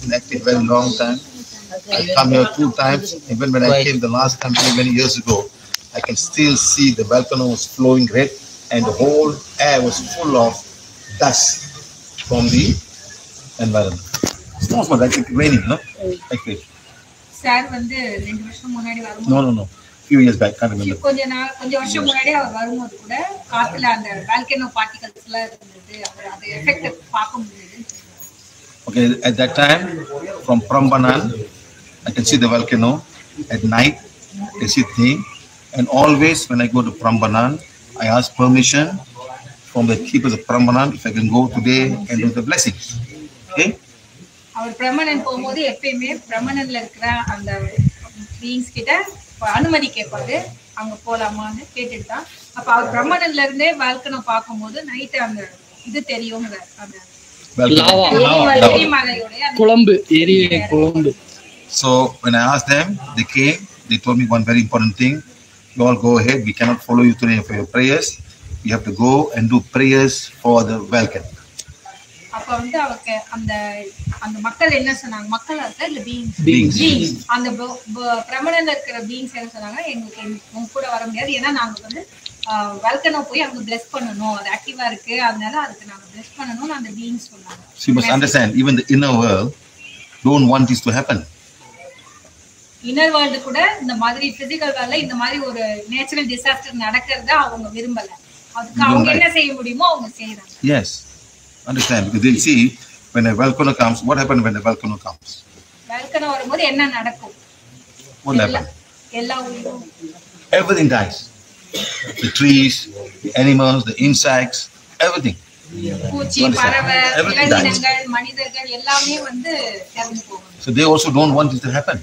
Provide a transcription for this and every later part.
Inactive very long time. I come here 2 times. Even when I came the last time, many years ago, I can still see the balcony was flowing red, and the whole air was full of dust from the environment. Small, like it's raining, no? Like this. Sir வந்து 2 வருஷம் முன்னாடி வரும்போது No. Few years back, can't remember. கொஞ்சம் வருஷம் முன்னாடி அவர் வரும்போது கூட காத்துல அந்த வால்கனோ பார்ட்டிகல்ஸ் எல்லாம் இருந்தது. அது எஃபெக்ட் பார்க்க முடியுது. Okay, at that time, from Prambanan, I can see the volcano. At night, I can see the thing. And always when I go to Prambanan, I ask permission from the keepers of Prambanan if I can go today and do the blessings. Okay? அவர் பிரம்மணன் போகும்போது எப்பயுமே பிரம்மணன்ல இருக்கிற அந்த beings கிட்ட அனுமதி கேட்பாரு, அங்க போலாமான்னு கேட்டுட்டு தான். அப்ப அவர் பிரம்மணன்ல இருந்தே வால்கனோ பார்க்கும்போது நைட் அந்த இது தெரியுங்க, அந்த So when I asked them, they came. They told me one very important thing. You all go ahead. We cannot follow you today for your prayers. You have to go and do prayers for the volcano. அப்ப வந்து அவருக்கு அந்த அந்த மக்கள் என்ன சொன்னாங்க, மக்கள் இல்ல பீயிங்ஸ், அந்த பிரம்மணன்ல இருக்கிற பீயிங்ஸ் என்ன சொன்னாங்க, எங்களுக்கு உங்க கூட வர முடியாது, ஏன்னா நாங்க வந்து வால்கனோ போய் அங்க பிளஸ் பண்ணனும், அது ஆக்டிவா இருக்கு, அதனால அதுக்கு நாங்க பிளஸ் பண்ணனும்னு அந்த பீயிங்ஸ் சொன்னாங்க. So you must understand, even the inner world don't want this to happen. Inner world கூட இந்த மாதிரி பிசிக்கல் வேர்ல்ட்ல இந்த மாதிரி ஒரு நேச்சுரல் டிசாஸ்டர் நடக்கிறத அவங்க விரும்பல. அதுக்கு அவங்க என்ன செய்ய முடியுமோ அவங்க செய்யறாங்க. Yes, understand, because they see when a volcano comes, what happens when a volcano comes? volcano வரும்போது என்ன நடக்கும்? What happens? எல்லா உயிரும், everything dies. The trees, the animals, the insects, everything. பூச்சி, பறவை, விலங்கினங்கள், மனிதர்கள் எல்லாமே வந்து இறந்து போகும். So they also don't want this to happen.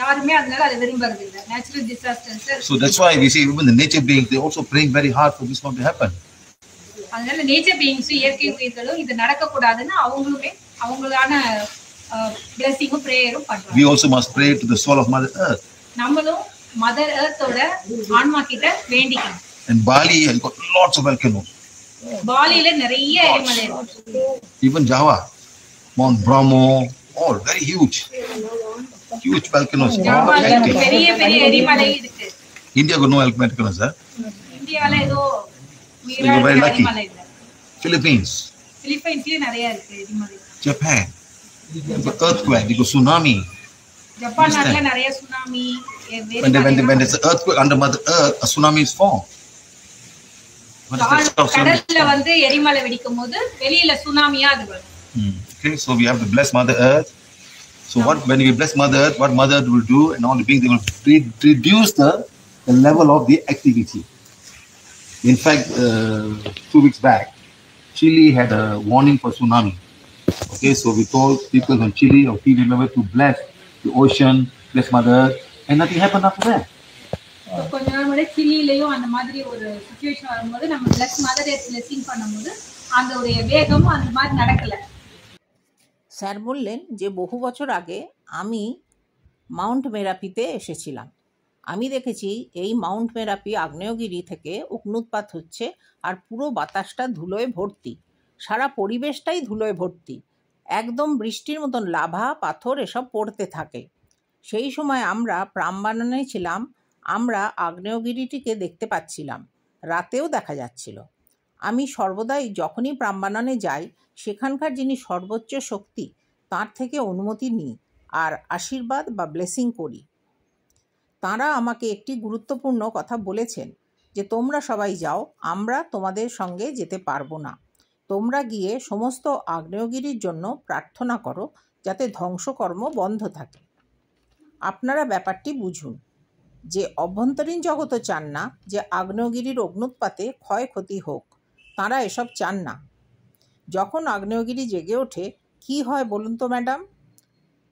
யாருமே அதனால அதை விரும்பறது இல்ல, natural disasters. So that's why we see even the nature beings, they also praying very hard for this not to happen. அதனால நேச்சர் பீயிங்ஸ், இயற்கை உயிர்களும் இது நடக்க கூடாதுன்னு அவங்களுமே அவங்களான பிளெஸிங்கும் பிரேயரும் பண்றாங்க. We also must pray to the soul of Mother Earth. நம்மளும் mother எர்த்தோட ஆன்மா கிட்ட வேண்டிக்கணும். And Bali has got lots of volcanoes. பாலில நிறைய எரிமலை இருக்கு. Even Java, Mount Bromo, all very huge volcanoes. பெரிய பெரிய எரிமலை இருக்கு. India got no volcanoes, sir. இந்தியால ஏதோ very lucky. Philippines நிறைய இருக்கு எரிமலை. Japan, earthquake, they got tsunami. ஜப்பான்ல நிறைய tsunami. When there's an earthquake under Mother Earth, a tsunami is formed. கடல்ல வந்து எரிமலை வெடிக்கும்போது வெளியில சுனாமியா அது வரும். Okay, so we have to bless Mother Earth. So when we bless Mother Earth, what Mother Earth will do, and all the beings, they will reduce the level of the activity. In fact, 2 weeks back, Chile had a warning for tsunami. Okay, so we told people from Chile or people member to bless the ocean, bless Mother Earth, and nothing happened after that. கொஞ்ச நாள் முன்னாடி சிலிலயும் அந்த மாதிரி ஒரு situation வரும்போது நம்ம plus mother earth blessing பண்ணும்போது அந்த ஒரு வேகம் அந்த மாதிரி நடக்கல। স্যার বললেন যে বহু বছর আগে আমি মাউন্ট মেরাপিতে এসেছিলাম। আমি দেখেছি এই মাউন্ট মেরাপি আগ্নেয়গিরি থেকে অগ্নুৎপাত হচ্ছে আর পুরো বাতাসটা ধুলোয় ভর্তি, সারা পরিবেশটাই ধুলোয় ভর্তি, একদম বৃষ্টির মতন লাভা পাথর এসব পড়তে থাকে। সেই সময় আমরা প্রাম্বাননে ছিলাম, আমরা আগ্নেয়গিরিটিকে দেখতে পাচ্ছিলাম, রাতেও দেখা যাচ্ছিল। আমি সর্বদাই যখনই প্রাম্বাননে যাই সেখানকার যিনি সর্বোচ্চ শক্তি তার থেকে অনুমতি নিই আর আশীর্বাদ বা ব্লেসিং করি। তাঁরা আমাকে একটি গুরুত্বপূর্ণ কথা বলেছেন যে তোমরা সবাই যাও, আমরা তোমাদের সঙ্গে যেতে পারবো না। তোমরা গিয়ে সমস্ত আগ্নেয়গিরির জন্য প্রার্থনা করো যাতে ধ্বংসকর্ম বন্ধ থাকে। আপনারা ব্যাপারটি বুঝুন যে অভ্যন্তরীণ জগৎও চান না যে আগ্নেয়গিরির অগ্নুৎপাতে ক্ষয়ক্ষতি হোক, তাঁরা এসব চান না। যখন আগ্নেয়গিরি জেগে ওঠে কি হয় বলুন তো ম্যাডাম?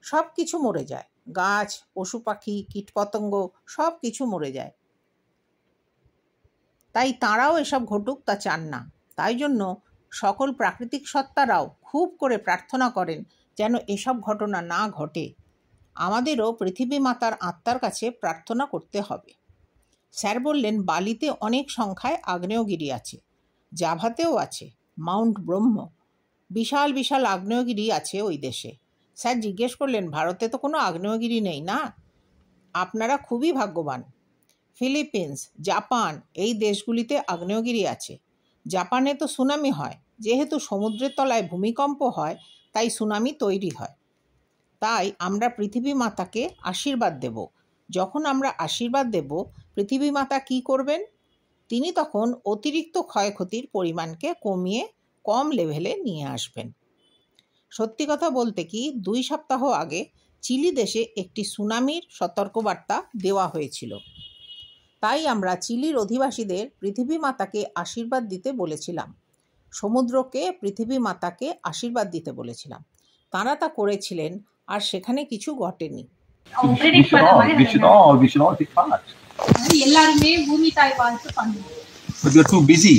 সব কিছু মরে যায়, গাছ, পশু পাখি, কীটপতঙ্গ সব কিছু মরে যায়। তাই তাঁরাও এসব ঘটুক তা চান না। তাই জন্য সকল প্রাকৃতিক সত্তারাও খুব করে প্রার্থনা করেন যেন এসব ঘটনা না ঘটে। আমাদেরও পৃথিবী মাতার আত্মার কাছে প্রার্থনা করতে হবে। স্যার বললেন বালিতে অনেক সংখ্যায় আগ্নেয়গিরি আছে, জাভাতেও আছে, মাউন্ট ব্রহ্ম, বিশাল বিশাল আগ্নেয়গিরি আছে ওই দেশে। স্যার জিজ্ঞেস করলেন, ভারতে তো কোনো আগ্নেয়গিরি নেই না? আপনারা খুবই ভাগ্যবান। ফিলিপিন্স, জাপান এই দেশগুলিতে আগ্নেয়গিরি আছে। জাপানে তো সুনামি হয়, যেহেতু সমুদ্রের তলায় ভূমিকম্প হয় তাই সুনামি তৈরি হয়। তাই আমরা পৃথিবী মাতাকে আশীর্বাদ দেব। যখন আমরা আশীর্বাদ দেব, পৃথিবী মাতা কী করবেন? তিনি তখন অতিরিক্ত ক্ষয়ক্ষতির পরিমাণকে কমিয়ে কম লেভেলে নিয়ে আসবেন। সত্যি কথা বলতে কি, 2 সপ্তাহ আগে চিলি দেশে একটি সুনামির সতর্কবার্তা দেওয়া হয়েছিল। তাই আমরা চিলির অধিবাসীদের পৃথিবী মাতাকে আশীর্বাদ দিতে বলেছিলাম। সমুদ্রকে পৃথিবী মাতাকে আশীর্বাদ দিতে বলেছিলাম। তাঁরা তা করেছিলেন, আর সেখানে কিছু ঘটেনি। We should all take part. எல்லாருமே பூமி தாய் வாழ்த்து பண்ணுவோம். But we are too busy.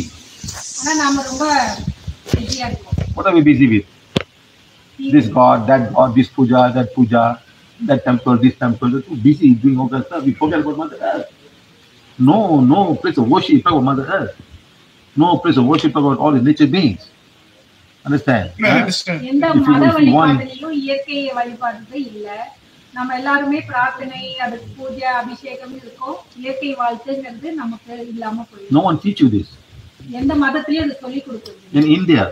ஆனா நாம ரொம்ப பிஸியா இருக்கோம். What are we busy with? This god, this puja, that temple, this temple. We're too busy doing all that stuff. We forget about Mother Earth. No place of worship about Mother Earth. No place of worship about all the nature beings. Understand? எந்த மத வழிபாட்டிலும் இயற்கை வழிபாடு இல்ல. நம்ம எல்லாருமே பிரார்த்தனை, அதுக்கு பூஜை, அபிஷேகம் இருக்கும். இயற்கை வாழ்த்துங்கிறது நமக்கு இல்லாம போயிடும். No one teach you this. எந்த மதத்திலயும் அது சொல்லி கொடுக்குது. In India,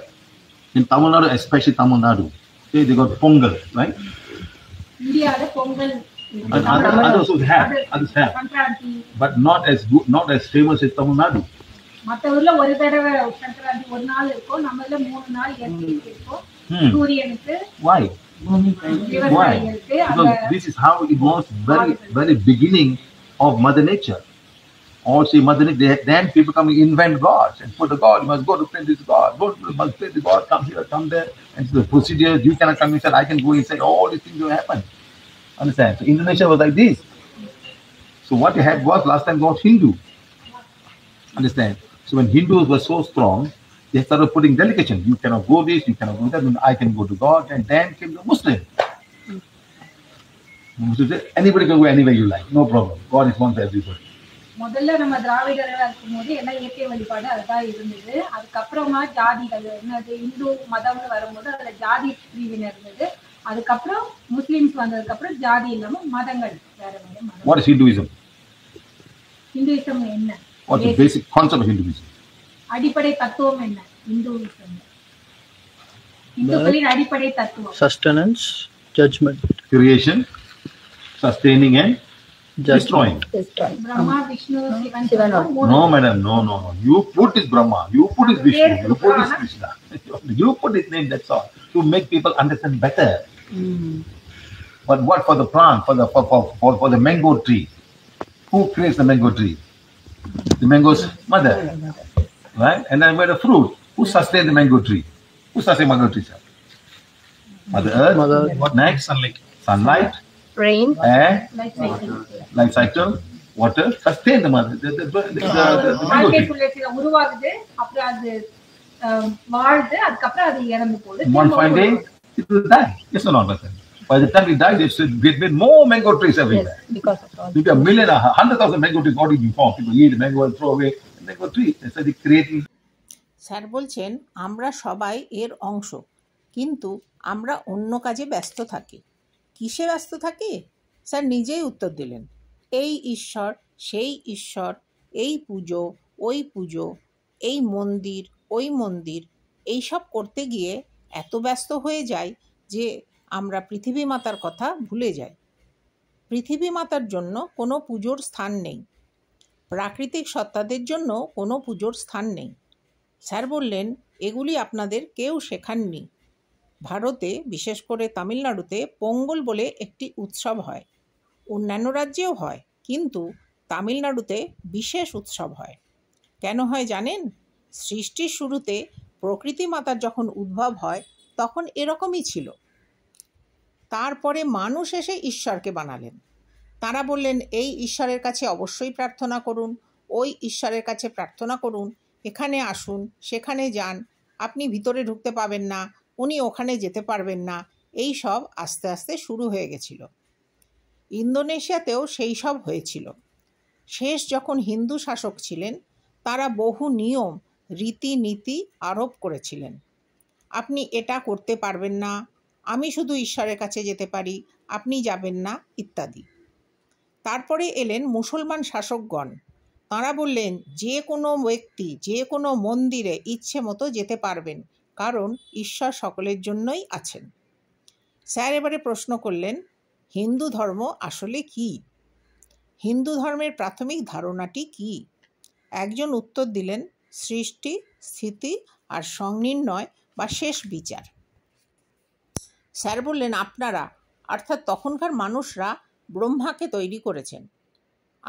in Tamil Nadu, especially Tamil Nadu, they got Pongal, right? இந்தியால Pongal, others have, Sankranti, but not as good, not as famous as Tamil Nadu. மத்த ஊர்ல ஒரு தடவை சங்கராந்தி ஒரு நாள் இருக்கும், நம்மள 3 நாள் இயற்கைக்கு இருக்கும். சூரியனுக்கு Why? Because this is how it was very beginning of Mother Nature. All say Mother Nature, then people come and invent gods and put a god. You must go to pray this god. You must pray this god. Come here, come there. And so the procedure, you cannot come inside. I can go inside. All these things will happen. Understand? So Indonesia was like this. So what they had was last time was Hindu. Understand? So when Hindus were so strong, they started putting delegation. You cannot go this, you cannot go that. I can go to God. And then came the Muslim. Anybody can go anywhere you like. No problem. God is one for everybody. முதல்ல நம்ம திராவிடர்களா இருக்கும்போது எல்லாம் இயற்கை வழிபாடு அதுதான் இருந்தது. அதுக்கப்புறமா ஜாதிகள், என்னது இந்து மதம்னு வரும்போது அதுல ஜாதி பிரிவினர் இருந்தது. அதுக்கப்புறம் முஸ்லிம்ஸ் வந்ததுக்கு அப்புறம் ஜாதி இல்லாம மதங்கள் வேற வேற மதம். What is Hinduism? Hinduism என்ன? What's the basic concept of Hinduism? அடிப்படை தத்துவம் என்ன? இந்துக்களின் அடிப்படை தத்துவம் sustenance, judgment, creation, sustaining and destroying. Brahma, Vishnu, Shivan. No, madam, no. You put this Brahma, you put this Vishnu, you put this Krishna. You put his name, that's all, to make people understand better. But what for the plant, for the mango tree? Who creates the mango tree? The mango's mother, right? And then where the fruit? Who sustains the mango tree? Who sustains mango tree? Mother Earth. What next? Sunlight. Rain. Air. Life cycle. Water. Sustain the mother. The mango tree. உருவாகுது, அப்புறம் அது வாழ்து, அதுக்கப்புறம் அது இறந்து போகுது. One fine day, it will die. Yes or not? By the time it dies, it's with more mango trees everywhere. Yes, because of all. Maybe 100,000 mango trees already been formed. People eat mango and throw away mango tree. That's why they creating. Sir বলছেন, আমরা সবাই এর অংশ, কিন্তু আমরা অন্য কাজে ব্যস্ত থাকি। কিসে ব্যস্ত থাকি? স্যার নিজেই উত্তর দিলেন, এই ঈশ্বর, সেই ঈশ্বর, এই পুজো, ওই পুজো, এই মন্দির, ওই মন্দির, এইসব করতে গিয়ে এত ব্যস্ত হয়ে যায় যে আমরা পৃথিবী মাতার কথা ভুলে যাই। পৃথিবী মাতার জন্য কোনো পুজোর স্থান নেই, প্রাকৃতিক সত্তাদের জন্য কোনো পুজোর স্থান নেই। স্যার বললেন, এগুলি আপনাদের কেউ শেখাননি। ভারতে, বিশেষ করে তামিলনাড়ুতে পোঙ্গল বলে একটি উৎসব হয়। অন্যান্য রাজ্যেও হয়, কিন্তু তামিলনাড়ুতে বিশেষ উৎসব হয়। কেন হয় জানেন? সৃষ্টির শুরুতে প্রকৃতি মাতার যখন উদ্ভব হয় তখন এরকমই ছিল। তারপরে মানুষ এসে ঈশ্বরকে বানালেন। তারা বললেন, এই ঈশ্বরের কাছে অবশ্যই প্রার্থনা করুন, ওই ঈশ্বরের কাছে প্রার্থনা করুন, এখানে আসুন, সেখানে যান, আপনি ভিতরে ঢুকতে পাবেন না, উনি ওখানে যেতে পারবেন না। এই সব আস্তে আস্তে শুরু হয়ে গেছিল। ইন্দোনেশিয়াতেও সেই সব হয়েছিল। শেষ যখন হিন্দু শাসক ছিলেন, তারা বহু নিয়ম, রীতিনীতি আরোপ করেছিলেন। আপনি এটা করতে পারবেন না, আমি শুধু ঈশ্বরের কাছে যেতে পারি, আপনি যাবেন না, ইত্যাদি। তারপরে এলেন মুসলমান শাসকগণ। তাঁরা বললেন যে কোনো ব্যক্তি যে কোনো মন্দিরে ইচ্ছে মতো যেতে পারবেন, কারণ ঈশ্বর সকলের জন্যই আছেন। স্যার এবারে প্রশ্ন করলেন, হিন্দু ধর্ম আসলে কি? হিন্দু ধর্মের প্রাথমিক ধারণাটি কি? একজন উত্তর দিলেন, সৃষ্টি, স্থিতি আর সংনির্ণয় বা শেষ বিচার। স্যার বললেন, আপনারা অর্থাৎ তখনকার মানুষরা ব্রহ্মাকে তৈরি করেছেন,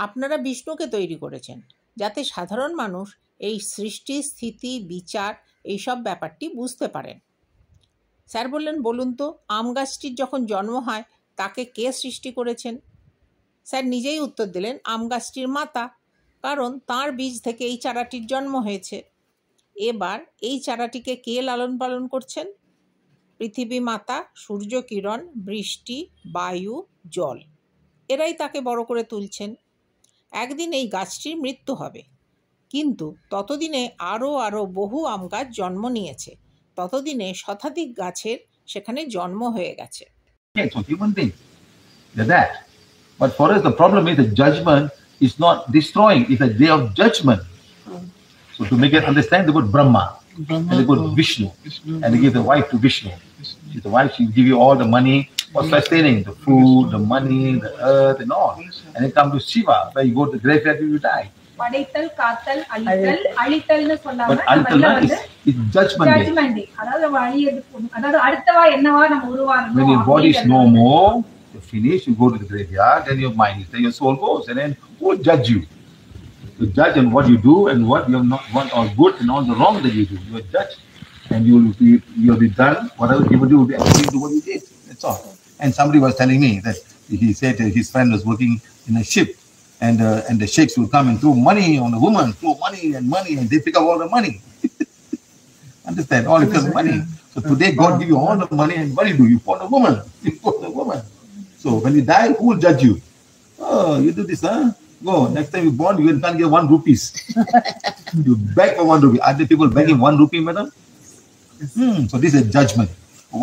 আপনারা বিষ্ণুকে তৈরি করেছেন, যাতে সাধারণ মানুষ এই সৃষ্টি, স্থিতি, বিচার এইসব ব্যাপারটি বুঝতে পারেন। স্যার বললেন, বলুন তো, আম গাছটির যখন জন্ম হয় তাকে কে সৃষ্টি করেছেন? স্যার নিজেই উত্তর দিলেন, আম গাছটির মাতা, কারণ তার বীজ থেকে এই চারাটির জন্ম হয়েছে। এবার এই চারাটিকে কে লালন পালন করছেন? পৃথিবী মাতা, সূর্য কিরণ, বৃষ্টি, বায়ু, জল, এরাই তাকে বড় করে তুলছেন। একদিন এই গাছটির মৃত্যু হবে, কিন্তু ততদিনে আরও বহু আম গাছ জন্ম নিয়েছে, ততদিনে শতাধিক গাছের সেখানে জন্ম হয়ে গেছে। Yeah, so human beings, they're that. But for us, the problem is the judgment is not destroying, it's a day of judgment. So to make it understand, they put Brahma, and they put Vishnu, and they give the wife to Vishnu. The wife, she will give you all the money for sustaining, the food, the money, the earth, and all. And then come to Shiva, where you go to the graveyard and you die. படைத்தல், காத்தல், அழித்தல். அழித்தல்னு சொல்லாம But நம்ம until எல்லாம் now, வந்து it's judgment day. Judgement டே. அதாவது நம்ம அழியறதுக்கு, அதாவது அடுத்தவா என்னவா நம்ம உருவாகணும். When your body is no more, you're finished, you go to the graveyard, then your mind is there, your soul goes, and then who will judge you? You judge on what you do and what you have not, what all good and all the wrong that you do. You are judged, and you'll be done. Whatever you will do will be according to what you did. That's all. And somebody was telling me that he said his friend was working in a ship, and the sheikhs will come and throw money on the woman, throw money, and they pick up all the money. Understand? All because of money. So today God give you all the money, and what do? You pour the woman. You pour the woman. So when you die, who will judge you? Oh, you do this, huh? Go. Next time you born, you can't get 1 rupee. You beg for 1 rupee. Are there people begging 1 rupee, madam? So this is a judgment.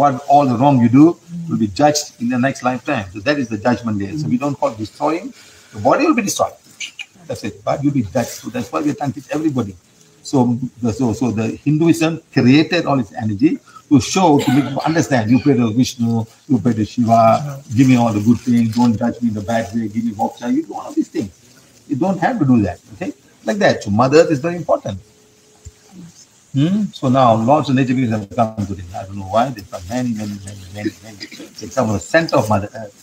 What all the wrong you do will be judged in the next lifetime. So that is the judgment day. So we don't call destroying. The body will be destroyed. That's it. But you'll be judged. So that's why we are trying to teach everybody. So the Hinduism created all its energy to show, to make people understand. You pray to Vishnu, you pray to Shiva, give me all the good things, don't judge me in the bad way, give me moksha. You do all of these things. You don't have to do that. Okay? Like that. So Mother Earth is very important. So now lots of nature beings have come today. I don't know why. They've come many. They come from the center of Mother Earth.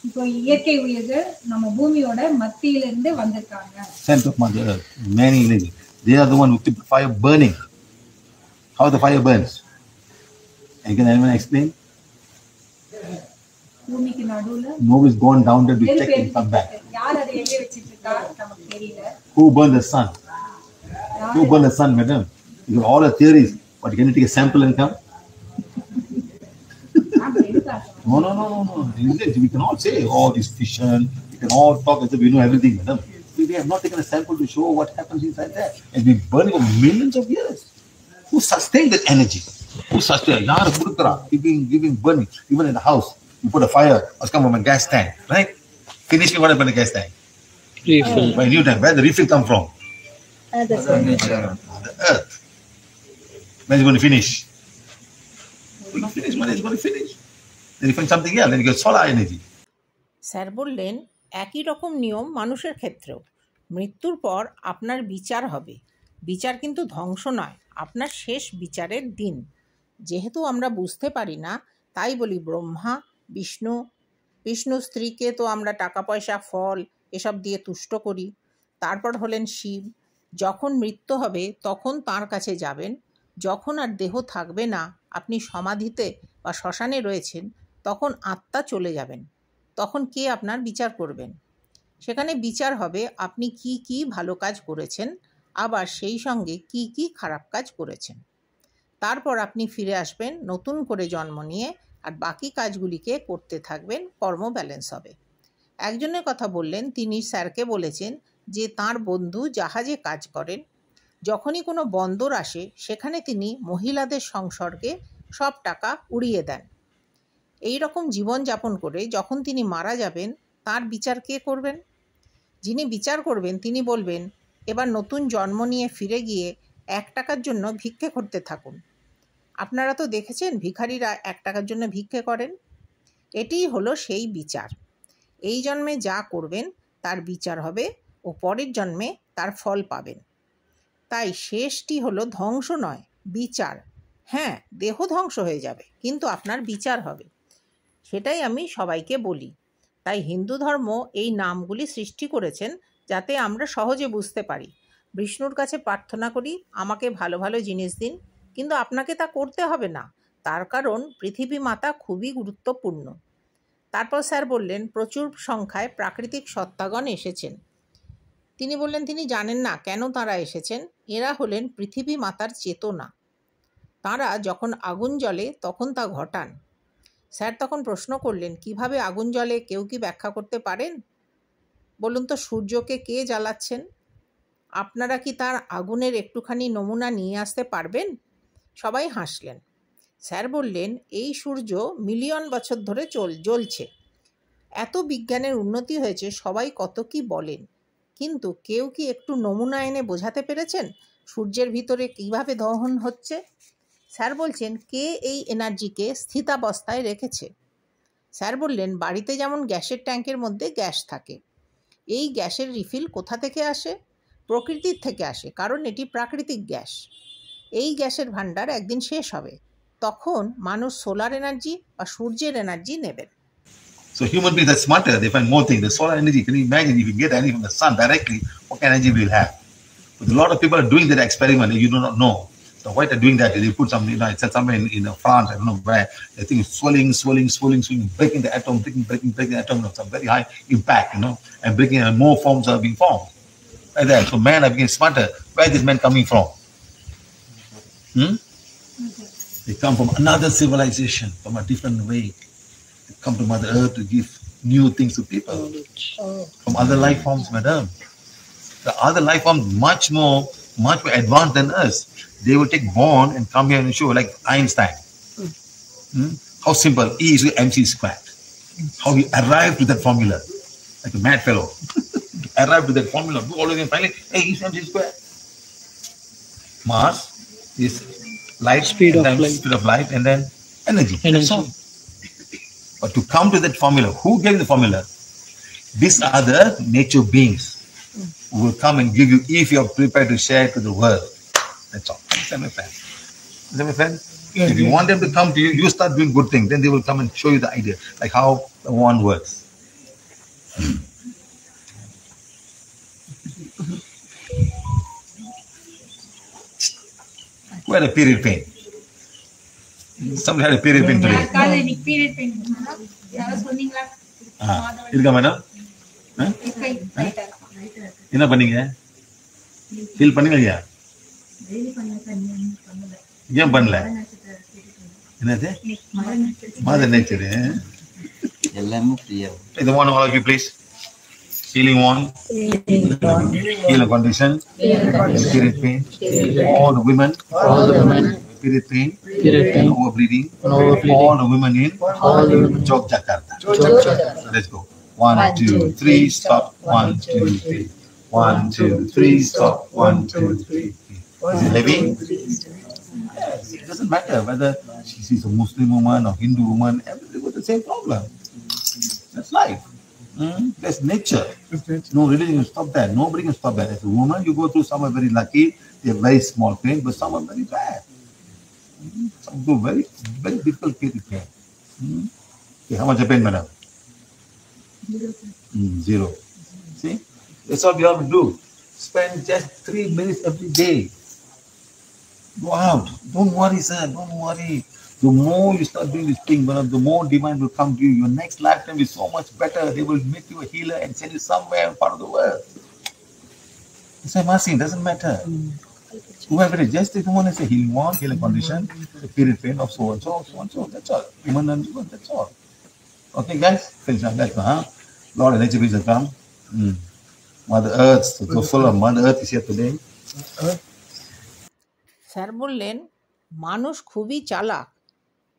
இப்போ இயற்கை உயிர்கள் நம்ம பூமியோட மத்தியில இருந்து வந்திருக்காங்க. Center of Mother Earth. Many living. They are the one who keep the fire burning. How the fire burns? And can anyone explain? பூமிக்கு நடுவுல Nobody's gone down there to check and come back. யார் அதை எங்க வச்சிட்டு இருக்கா நமக்கு தெரியல. Who burned the sun? Who burned the sun, madam? You got all the theories, but can you take a sample and come? No. We can all say all this fission. We can all talk as if we know everything, madam. We have not taken a sample to show what happens inside there. And we've been burning for millions of years. Who sustained that energy? Who sustained? Yaar purukara, giving burning. Even in the house, you put a fire, it's come from a gas tank, right? Finishing what happened in the gas tank? Refill. By new tank. Where the refill come from? அது The earth. When is it going to finish? When it's going to finish? Then you find something else, then you get solar energy. Sir বললেন, একই রকম নিয়ম মানুষের ক্ষেত্রেও। মৃত্যুর পর আপনার বিচার হবে। বিচার কিন্তু ধ্বংস নয়, আপনার শেষ বিচারের দিন। যেহেতু আমরা বুঝতে পারি না, তাই বলি ব্রহ্মা, বিষ্ণু স্ত্রীকে তো আমরা টাকা পয়সা, ফল এসব দিয়ে তুষ্ট করি। তারপর হলেন শিব। যখন মৃত্যু হবে তখন তার কাছে যাবেন। যখন আর দেহ থাকবে না, আপনি সমাধিতে বা শ্মশানে রয়েছেন, তখন আত্মা চলে যাবেন। তখন কে আপনার বিচার করবেন? সেখানে বিচার হবে আপনি কি ভালো কাজ করেছেন, আবার সেই সঙ্গে কি খারাপ কাজ করেছেন। তারপর আপনি ফিরে আসবেন নতুন করে জন্ম নিয়ে, আর বাকি কাজগুলিকে করতে থাকবেন, কর্ম ব্যালেন্স হবে। একজনের কথা বললেন, তিনি স্যারকে বলেছেন যে তাঁর বন্ধু জাহাজে কাজ করেন। যখনই কোনো বন্দর আসে সেখানে তিনি মহিলাদের সংসর্গে সব টাকা উড়িয়ে দেন। এই রকম জীবনযাপন করে যখন তিনি মারা যাবেন তার বিচার কে করবেন? যিনি বিচার করবেন তিনি বলবেন, এবার নতুন জন্ম নিয়ে ফিরে গিয়ে 1 টাকার জন্য ভিক্ষে করতে থাকুন। আপনারা তো দেখেছেন ভিখারিরা 1 টাকার জন্য ভিক্ষে করেন। এটিই হলো সেই বিচার। এই জন্মে যা করবেন তার বিচার হবে ও পরের জন্মে তার ফল পাবেন। তাই শেষটি হলো ধ্বংস নয়, বিচার। হ্যাঁ, দেহ ধ্বংস হয়ে যাবে, কিন্তু আপনার বিচার হবে। সেটাই আমি সবাইকে বলি। তাই হিন্দু ধর্ম এই নামগুলি সৃষ্টি করেছেন যাতে আমরা সহজে বুঝতে পারি। বিষ্ণুর কাছে প্রার্থনা করি আমাকে ভালো ভালো জিনিস দিন, কিন্তু আপনাকে তা করতে হবে না, তার কারণ পৃথিবী মাতা খুবই গুরুত্বপূর্ণ। তারপর স্যার বললেন প্রচুর সংখ্যায় প্রাকৃতিক সত্তাগণ এসেছেন। তিনি বললেন তিনি জানেন না কেন তারা এসেছেন। এরা হলেন পৃথিবী মাতার চেতনা। তারা যখন আগুন জ্বলে তখন তা ঘটান। স্যার তখন প্রশ্ন করলেন, কিভাবে আগুন জ্বলে কেউ কি ব্যাখ্যা করতে পারেন? বলুন তো, সূর্যকে কে জ্বালাচ্ছেন? আপনারা কি তার আগুনের একটুখানি নমুনা নিয়ে আসতে পারবেন? সবাই হাসলেন। স্যার বললেন, এই সূর্য মিলিয়ন বছর ধরে জ্বলছে। এত বিজ্ঞানের উন্নতি হয়েছে, সবাই কত কি বলেন, কিন্তু কেউ কি একটু নমুনা এনে বোঝাতে পেরেছেন সূর্যের ভিতরে কিভাবে দহন হচ্ছে? স্যার বলছেন, কে এই এনার্জিকে স্থিতাবস্থায় রেখেছে? স্যার বললেন, বাড়িতে যেমন গ্যাসের ট্যাঙ্কের মধ্যে গ্যাস থাকে। এই গ্যাসের রিফিল কোথা থেকে আসে? প্রকৃতির থেকে আসে, কারণ এটি প্রাকৃতিক গ্যাস। এই গ্যাসের ভাণ্ডার একদিন শেষ হবে, তখন মানুষ সোলার এনার্জি বা সূর্যের এনার্জি নেবেন। So human beings are smarter, they find more things. The solar energy, can you imagine if you get energy from the sun directly, what kind of energy we'll have? But a lot of people are doing that experiment and you do not know. So why they're doing that? They put some, it said somewhere in France, I don't know where, they think it's swelling, breaking the atom, breaking the atom of some very high impact, and breaking and more forms are being formed. Like that. So men are becoming smarter. Where is this man coming from? They come from another civilization, from a different way. They come to Mother Earth to give new things to people. From other life forms, madam. The other life forms much more advanced than us. They will take born and come here and show like Einstein. How simple E is to MC squared. How he arrived to that formula, like a mad fellow. Arrived to that formula, do all of them finally, hey, E is MC squared. Mass is light, Speed of light. speed of light, and then energy. Energy. That's all. But to come to that formula, who gave the formula? These are the nature beings who will come and give you if you are prepared to share it to the world. That's all. Understand, my friend? Understand, my friend? If you want them to come to you, you start doing good things. Then they will come and show you the idea, like how the wand works. Who had a period pain? Somebody had a period pain today. யாருக்காவது இன்னைக்கு period pain இருக்குன்னா, யாராவது சொன்னீங்களா? இருக்கா madam? கை tight ஆ இருக்கும். என்ன பண்ணீங்க? Feel பண்ணீங்களா? ஏன் பண்ணல? என்னது? Mother nature. எல்லாமே ஃப்ரீயா The one all of you please. Healing one. Healing condition. Period pain. All the women. Period pain. Overbleeding. All the women in Yogyakarta. Let's go. 1, 2, 3, stop. 1, 2, 3. 1, 2, 3, stop. 1, 2, 3. Is it heavy? Yes. It doesn't matter whether she's a Muslim woman or Hindu woman, everybody got the same problem. That's life. That's nature. No religion can stop that. Nobody can stop that. As a woman, you go through, some are very lucky, they have very small pain, but some are very bad. Some go very, very difficult pain. Okay, how much pain, madam? 0. See? That's all we have to do. Spend just 3 minutes every day. Go out. Don't worry, sir. Don't worry. The more you start doing this thing, the more demand will come to you. Your next lifetime is so much better. They will make you a healer and send you somewhere part of the world. That's why I'm asking. Doesn't matter. Whoever it is, just if you want to say healing one, healing condition, the period pain of so and so, so and so. That's all. Human and human. That's all. Okay, guys. Finish up that now. Huh? Lord and nature beings have come. Mother Earth, so full of Mother Earth is here today. Sir বললেন, মানুষ খুবই চালাক।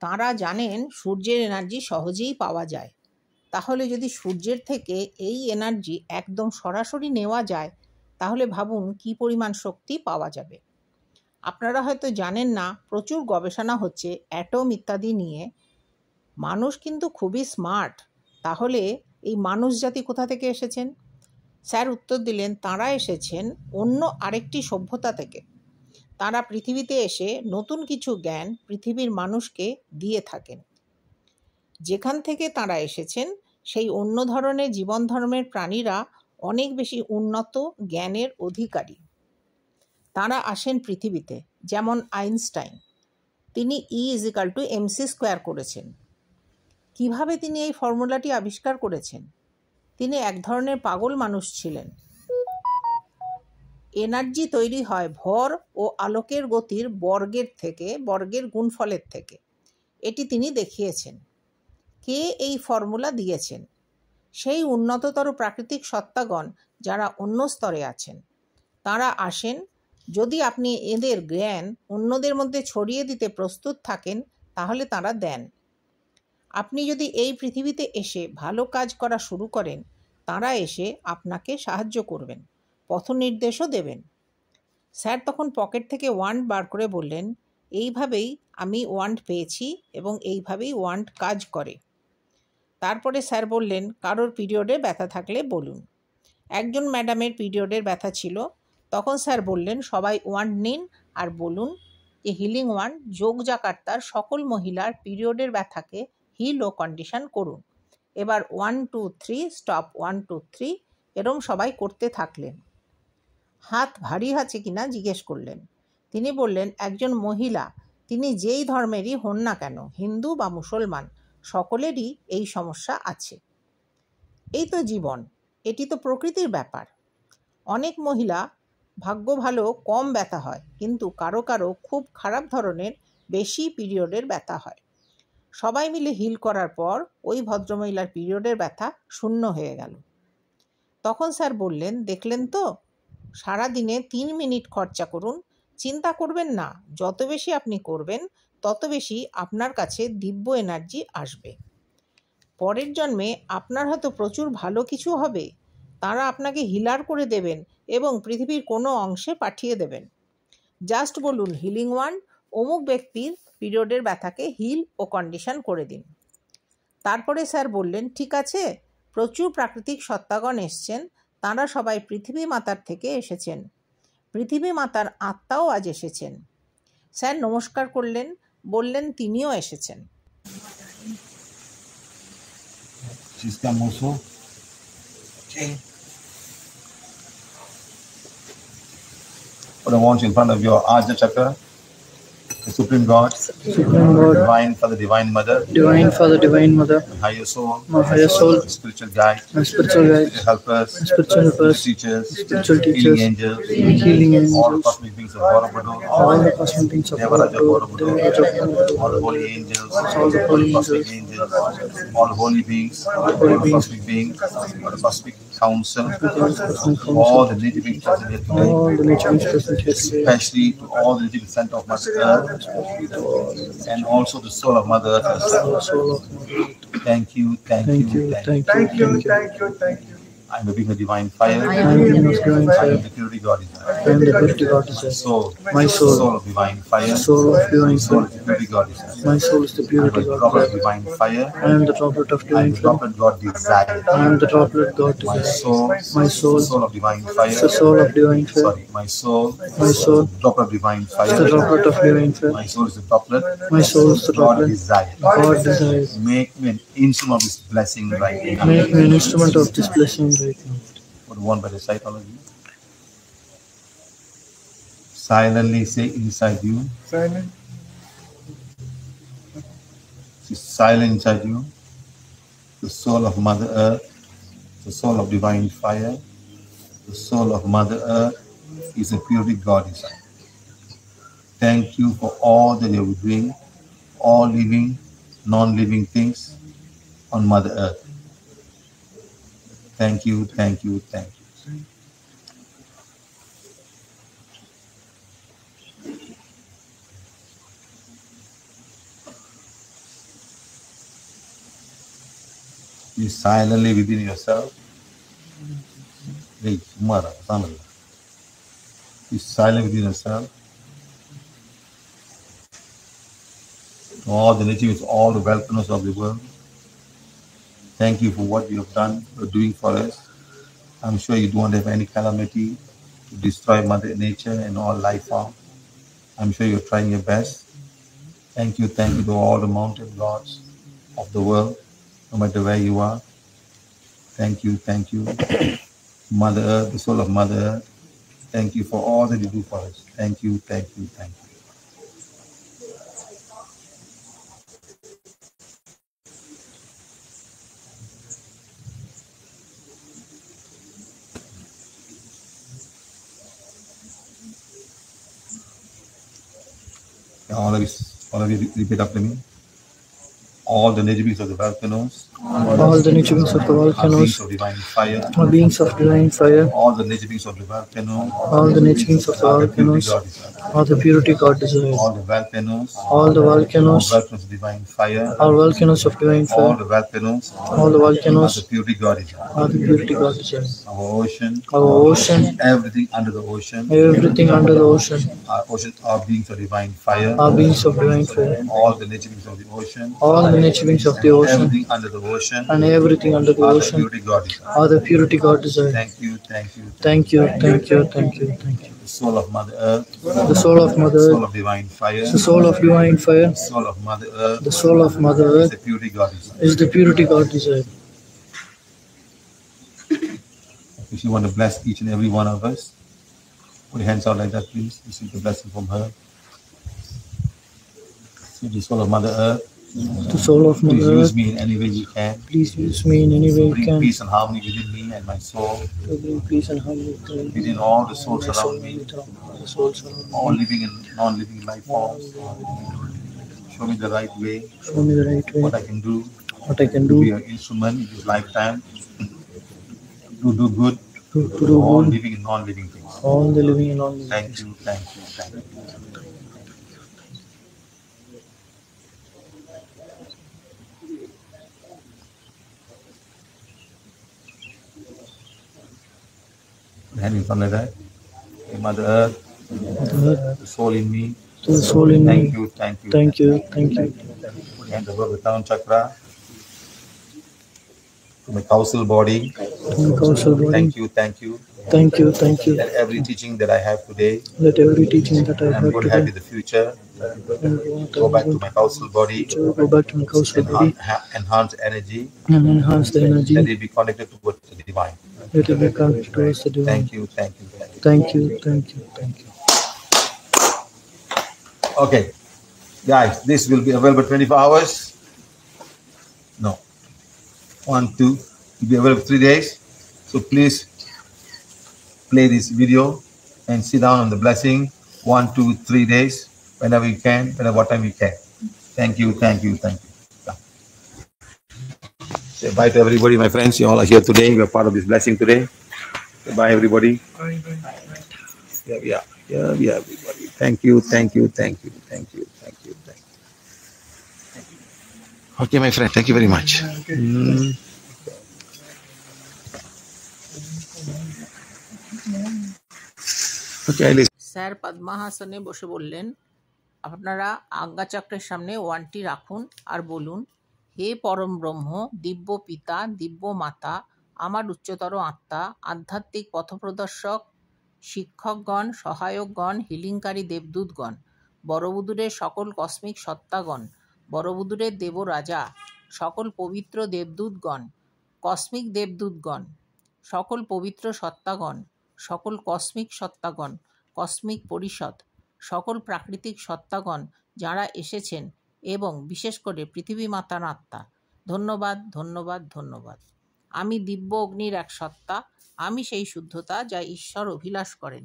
তাঁরা জানেন সূর্যের energy সহজেই পাওয়া যায়। তাহলে যদি সূর্যের থেকে এই এনার্জি একদম সরাসরি নেওয়া যায়, তাহলে ভাবুন কী পরিমাণ শক্তি পাওয়া যাবে। আপনারা হয়তো জানেন না, প্রচুর গবেষণা হচ্ছে অ্যাটম ইত্যাদি নিয়ে। মানুষ কিন্তু খুবই স্মার্ট। তাহলে এই মানুষ জাতি কোথা থেকে এসেছেন? স্যার উত্তর দিলেন, তাঁরা এসেছেন অন্য আরেকটি সভ্যতা থেকে। তাঁরা পৃথিবীতে এসে নতুন কিছু জ্ঞান পৃথিবীর মানুষকে দিয়ে থাকেন। যেখান থেকে তাঁরা এসেছেন সেই অন্য ধরনের জীবন ধর্মের প্রাণীরা অনেক বেশি উন্নত জ্ঞানের অধিকারী। তাঁরা আসেন পৃথিবীতে, যেমন আইনস্টাইন। তিনি E=mc² করেছেন। কিভাবে তিনি এই ফর্মুলাটি আবিষ্কার করেছেন? তিনি এক ধরনের পাগল মানুষ ছিলেন। এনার্জি তৈরি হয় ভর ও আলোকের গতির বর্গের গুণফলের থেকে। এটি তিনি দেখিয়েছেন। কে এই ফর্মুলা দিয়েছেন? সেই উন্নততর প্রাকৃতিক সত্তাগণ যারা অন্য স্তরে আছেন। তাঁরা আসেন। যদি আপনি এদের জ্ঞান অন্যদের মধ্যে ছড়িয়ে দিতে প্রস্তুত থাকেন, তাহলে তাঁরা দেন। আপনি যদি এই পৃথিবীতে এসে ভালো কাজ করা শুরু করেন, তাঁরা এসে আপনাকে সাহায্য করবেন, পথ নির্দেশও দেবেন। স্যার তখন পকেট থেকে ওয়ান্ড বার করে বললেন, এইভাবেই আমি ওয়ান্ড পেয়েছি এবং এইভাবেই ওয়ান্ড কাজ করে। তারপরে স্যার বললেন, কারোর পিরিয়ডে ব্যথা থাকলে বলুন। একজন ম্যাডামের পিরিয়ডের ব্যথা ছিল। তখন স্যার বললেন, সবাই ওয়ান্ড নিন আর বলুন যে হিলিং ওয়ান্ড যোগ জাকার্তার সকল মহিলার পিরিয়ডের ব্যথাকে হিল ও কন্ডিশন করুন। এবার 1 2 3 স্টপ, 1 2 3 এরম সবাই করতে থাকলেন। হাত ভারী আছে কিনা জিজ্ঞেস করলেন। তিনি বললেন, একজন মহিলা, তিনি যেই ধর্মেরই হন না কেন, হিন্দু বা মুসলমান, সকলেরই এই সমস্যা আছে। এই তো জীবন, এটি তো প্রকৃতির ব্যাপার। অনেক মহিলা ভাগ্য ভালো কম ব্যথা হয়, কিন্তু কারো কারো খুব খারাপ ধরনের বেশি পিরিয়ডের ব্যথা হয়। সবাই মিলে হিল করার পর ওই ভদ্রমহিলার পিরিয়ডের ব্যথা শূন্য হয়ে গেল। তখন স্যার বললেন, দেখলেন তো, সারাদিনে 3 মিনিট খরচা করুন, চিন্তা করবেন না, যত বেশি আপনি করবেন তত বেশি আপনার কাছে দিব্য এনার্জি আসবে। পরের জন্মে আপনার হয়তো প্রচুর ভালো কিছু হবে। তারা আপনাকে হিলার করে দেবেন এবং পৃথিবীর কোনো অংশে পাঠিয়ে দেবেন। জাস্ট বলুন, হিলিং ওয়ান্ড অমুক ব্যক্তির পিরিয়ডের ব্যথাকে হিল ও কন্ডিশন করে দিন। তারপরে স্যার বললেন, ঠিক আছে, প্রচুর প্রাকৃতিক সত্তাগণ এসছেন। তাঁরা সবাই পৃথিবী মাতার থেকে এসেছেন। পৃথিবী মাতার আত্মাও আজ এসেছেন। স্যার নমস্কার করলেন, বললেন তিনিও এসেছেন। She's come also. Put a wand in front of your Ajna Chakra, the Supreme God, Supreme God, Divine Father, Divine Mother, Divine Father, Divine Mother, Higher Soul, my higher soul, Spiritual Guide, my spiritual guide, Helpers, spiritual helpers, Teachers, spiritual Healing teachers, Angels, healing all angels, cosmic beings of Borobudur, all the cosmic beings of Devaraja Borobudur, Devaraja Borobudur, all the holy angels, all the holy cosmic angels, all the holy beings, all the cosmic beings, all the cosmic council, all the native beings present here today, all the nature beings present here today, especially to all the native center of Mother Earth, and also the soul of Mother Earth herself. the soul of God. Thank you, thank Thank you, you, thank you. thank you. I'm a being of divine fire. I am the being of divine I fire. am the purity God desire. I am the purity God desire. Soul, My soul, soul of divine fire. soul of divine Soul fire. is the purity God desire. My soul is the I'm purity a God droplet of desire. divine fire. I am the droplet of I'm divine the fire. droplet God desire. I am the droplet God My desire. soul, My soul, soul of divine fire. the soul of divine fire. Sorry, my soul, My soul, droplet of divine the fire. droplet of divine fire. My soul is the droplet. My soul is the God droplet. desire. God desires. Make me an instrument of this blessing right now. Make me an instrument of this blessing right now. Put one by the side, all of you. Silently say inside you. Silent. She's silent inside you. The soul of Mother Earth, the soul of divine fire, the soul of Mother Earth is a purity God inside. Thank you for all that you're doing, all living, non-living things on Mother Earth. Thank you, thank you, thank you. You silently within yourself. Hey, Mara, Sanala. You silent within yourself. All the nations, all the welcomers of the world. Thank you for what you have done, for doing for us. I'm sure you don't have any calamity to destroy Mother Nature and all life form. I'm sure you're trying your best. Thank you to all the mountain gods of the world, no matter where you are. Thank you. Mother Earth, the soul of Mother Earth. Thank you for all that you do for us. Thank you. All of you repeat after me. All the nature beings of the volcanoes. All the nature beings of the Are beings volcanoes of divine fire. are beings of divine fire. All the nature beings of the volcano. All the nature beings of the are the purity volcanoes God desires. are the purity God desires. All the volcanoes. All the volcanoes Volcanoes of divine fire. are volcanoes of divine All fire. the volcanoes. All the Are the volcanoes purity God desires. are the purity God desires. Our ocean. Our ocean, Everything under the ocean. everything under the ocean Our ocean are beings of divine fire. are beings of divine fire. All the nature beings of the ocean. All the nature beings of the ocean Everything under the ocean. and everything under the Are the ocean purity God desires. are the purity God desires. Thank you. Thank you. The soul of Mother Earth. The soul of Mother Soul Earth, of divine fire. the soul of divine fire, The soul of Mother Earth. the soul of Mother Is Earth the purity God desires. is the purity God desires. If you want to bless each and every one of us, put your hands out like that, please. Receive the blessing from her. See the soul of Mother Earth. The soul of Please Mother use Earth, me in any way you can. please use me in any way you Bring can peace and harmony within me and my soul, to bring peace and harmony within all the souls my soul around me, with all the souls around all me. living and non-living life forms. Show me the right way, Show me the right way, what I can do what I can to be do an instrument in this lifetime, to do good to to do all good, living and non-living things. all the living and non-living Thank things. you. Hand in front like that. Hey, Mother Earth, Mother Earth, the soul in me. to the soul in Thank me, you. thank you. Put your hand above the crown chakra. To my causal body. To my causal body, Thank you. thank you. That every teaching that I have today, Let every teaching that I I'm have going to have in today the future, and what go I'm back to going my causal body, to go back to my causal body enhance energy, and enhance the let energy. it be connected towards the divine. Let it be connected towards the divine. Thank you. Thank you. Okay, guys, this will be available 24 hours. No, 1, 2, will be available 3 days. So please play this video and sit down on the blessing 1, 2, 3 days, whenever you can, what time you can. Thank you. Say bye to everybody, my friends. You all are here today. We are part of this blessing today. Say bye, everybody. Yeah, everybody. Thank you. Okay, my friend. Thank you very much. Okay, I listen. Sir পদ্মাসনে বসে বললেন, আপনারা আজ্ঞাচক্রের সামনে ওয়ানটি রাখুন আর বলুন, হে পরম ব্রহ্ম, দিব্য পিতা, দিব্য মাতা, আমার উচ্চতর আত্মা, আধ্যাত্মিক পথপ্রদর্শক, শিক্ষকগণ, সহায়কগণ, হিলিংকারী দেবদূতগণ, বড়বুদুরের সকল কসমিক সত্তাগণ, বড়বুদুরের দেবরাজা, সকল পবিত্র দেবদূতগণ, কসমিক দেবদূতগণ, সকল পবিত্র সত্তাগণ, সকল কসমিক সত্তাগণ, কসমিক পরিষদ, সকল প্রাকৃতিক সত্তাগণ যাঁরা এসেছেন এবং বিশেষ করে পৃথিবী মাতার আত্মা, ধন্যবাদ। আমি দিব্য অগ্নির এক সত্তা, আমি সেই শুদ্ধতা যা ঈশ্বর অভিলাষ করেন।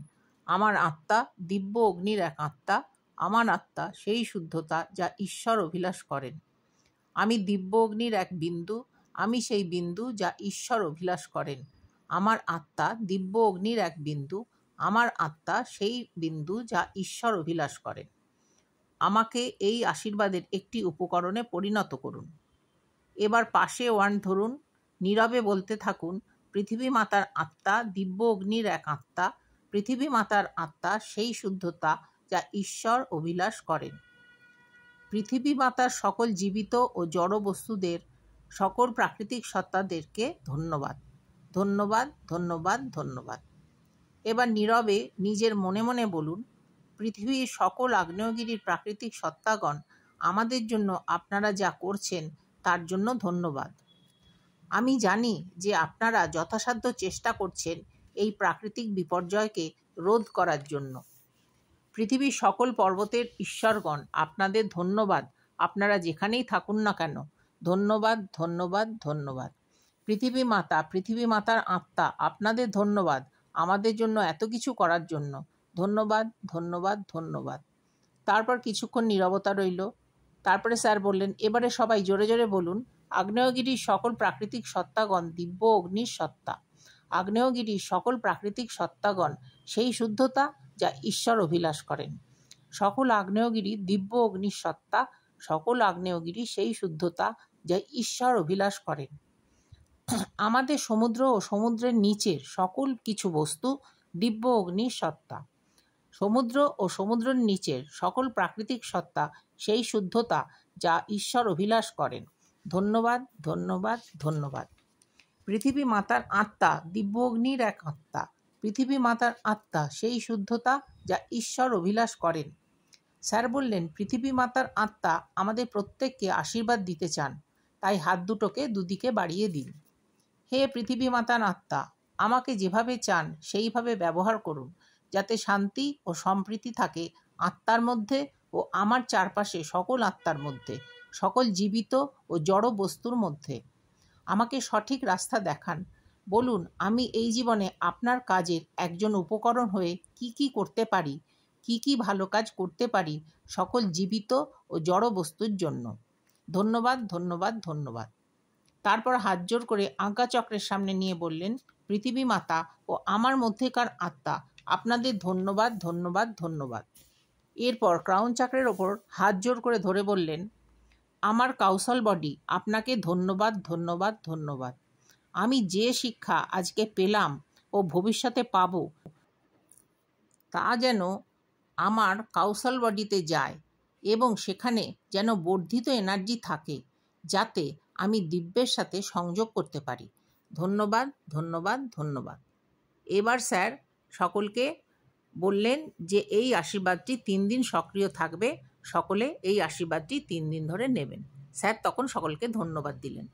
আমার আত্মা দিব্য অগ্নির এক আত্মা, আমার আত্মা সেই শুদ্ধতা যা ঈশ্বর অভিলাষ করেন। আমি দিব্য অগ্নির এক বিন্দু, আমি সেই বিন্দু যা ঈশ্বর অভিলাষ করেন। আমার আত্মা দিব্য অগ্নির এক বিন্দু, আমার আত্মা সেই বিন্দু যা ঈশ্বর অভিলাষ করেন। আমাকে এই আশীর্বাদের একটি উপকরণে পরিণত করুন। এবার পাশে ওয়ান ধরুন, নীরবে বলতে থাকুন, পৃথিবী মাতার আত্মা দিব্য অগ্নির এক আত্মা। পৃথিবী মাতার আত্মা সেই শুদ্ধতা যা ঈশ্বর অভিলাষ করেন। পৃথিবী মাতার সকল জীবিত ও জড় বস্তুদের, সকল প্রাকৃতিক সত্তাদেরকে ধন্যবাদ, ধন্যবাদ, ধন্যবাদ, ধন্যবাদ। এবার নীরবে নিজের মনে মনে বলুন, পৃথিবীর সকল আগ্নেয়গিরির প্রাকৃতিক সত্তাগণ, আমাদের জন্য আপনারা যা করছেন তার জন্য ধন্যবাদ। আমি জানি যে আপনারা যথাসাধ্য চেষ্টা করছেন এই প্রাকৃতিক বিপর্যয়কে রোধ করার জন্য। পৃথিবীর সকল পর্বতের ঈশ্বরগণ, আপনাদের ধন্যবাদ, আপনারা যেখানেই থাকুন না কেন। ধন্যবাদ, ধন্যবাদ, ধন্যবাদ। পৃথিবী মাতা, পৃথিবী মাতার আত্মা, আপনাদের ধন্যবাদ আমাদের জন্য এত কিছু করার জন্য। ধন্যবাদ, ধন্যবাদ, ধন্যবাদ। তারপর কিছুক্ষণ নীরবতা রইল। তারপরে স্যার বললেন, এবারে সবাই জোরে জোরে বলুন, আগ্নেয়গিরির সকল প্রাকৃতিক সত্তাগণ দিব্য অগ্নির সত্তা। আগ্নেয়গিরির সকল প্রাকৃতিক সত্তাগণ সেই শুদ্ধতা যা ঈশ্বর অভিলাষ করেন। সকল আগ্নেয়গিরি দিব্য অগ্নির সত্তা, সকল আগ্নেয়গিরি সেই শুদ্ধতা যা ঈশ্বর অভিলাষ করেন। আমাদের সমুদ্র ও সমুদ্রের নিচের সকল কিছু বস্তু দিব্য অগ্নির সত্তা। সমুদ্র ও সমুদ্রের নিচের সকল প্রাকৃতিক সত্তা সেই শুদ্ধতা যা ঈশ্বর অভিলাষ করেন। ধন্যবাদ, ধন্যবাদ, ধন্যবাদ। পৃথিবী মাতার আত্মা দিব্য অগ্নির এক আত্মা। পৃথিবী মাতার আত্মা সেই শুদ্ধতা যা ঈশ্বর অভিলাষ করেন। স্যার বললেন, পৃথিবী মাতার আত্মা আমাদের প্রত্যেককে আশীর্বাদ দিতে চান, তাই হাত দুটোকে দুদিকে বাড়িয়ে দিন। হে পৃথিবী মাতার আত্মা, আমাকে যেভাবে চান সেইভাবে ব্যবহার করুন, যাতে শান্তি ও সম্প্রীতি থাকে আত্মার মধ্যে ও আমার চারপাশে সকল আত্মার মধ্যে, সকল জীবিত ও জড় বস্তুর মধ্যে। আমাকে সঠিক রাস্তা দেখান। বলুন, আমি এই জীবনে আপনার কাজের একজন উপকরণ হয়ে কি কি করতে পারি, কি কি ভালো কাজ করতে পারি সকল জীবিত ও জড় বস্তুর জন্য। ধন্যবাদ, ধন্যবাদ, ধন্যবাদ। তারপর হাত জোর করে আজ্ঞাচক্রের সামনে নিয়ে বললেন, পৃথিবী মাতা ও আমার মধ্যেকার আত্মা, আপনাদের ধন্যবাদ, ধন্যবাদ, ধন্যবাদ। এরপর ক্রাউন চক্রের ওপর হাত জোর করে ধরে বললেন, আমার কাউশল বডি, আপনাকে ধন্যবাদ, ধন্যবাদ, ধন্যবাদ। আমি যে শিক্ষা আজকে পেলাম ও ভবিষ্যতে পাব, তা যেন আমার কাউশল বডিতে যায় এবং সেখানে যেন বর্ধিত এনার্জি থাকে, যাতে আমি দিব্যের সাথে সংযোগ করতে পারি। ধন্যবাদ, ধন্যবাদ, ধন্যবাদ। এবার স্যার সকলকে বললেন যে এই আশীর্বাদটি 3 দিন সক্রিয় থাকবে, সকলে এই আশীর্বাদটি 3 দিন ধরে নেবেন। স্যার তখন সকলকে ধন্যবাদ দিলেন।